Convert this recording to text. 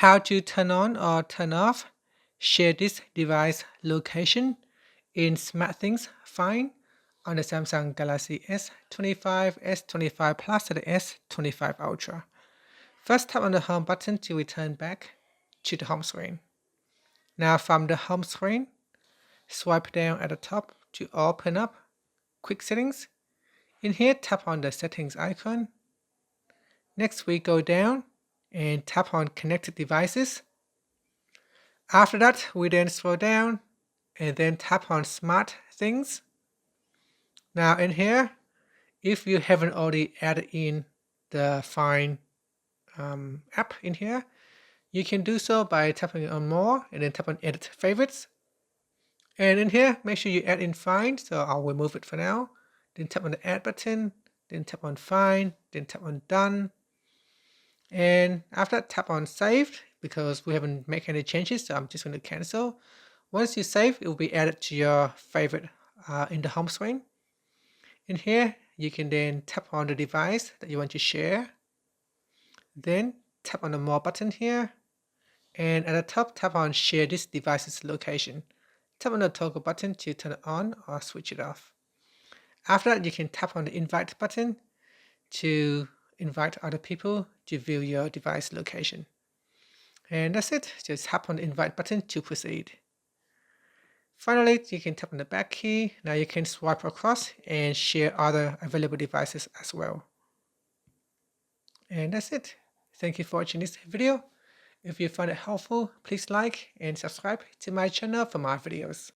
How to turn on or turn off share this device location in SmartThings Find on the Samsung Galaxy S25, S25 Plus, and the S25 Ultra. First, tap on the home button to return back to the home screen. Now from the home screen, swipe down at the top to open up Quick Settings. In here, tap on the Settings icon. Next, we go down and tap on Connected Devices. After that, we then scroll down and then tap on SmartThings. Now in here, if you haven't already added in the Find app in here, you can do so by tapping on More and then tap on Edit Favorites. And in here, make sure you add in Find, so I'll remove it for now. Then tap on the Add button, then tap on Find, then tap on Done. And after that, tap on Saved because we haven't made any changes, so I'm just going to cancel. Once you save, it will be added to your favorite in the home screen. In here, you can then tap on the device that you want to share. Then tap on the More button here. And at the top, tap on Share this device's location. Tap on the toggle button to turn it on or switch it off. After that, you can tap on the Invite button to invite other people to view your device location. And that's it. Just tap on the Invite button to proceed. Finally, you can tap on the back key. Now you can swipe across and share other available devices as well. And that's it. Thank you for watching this video. If you found it helpful, please like and subscribe to my channel for more videos.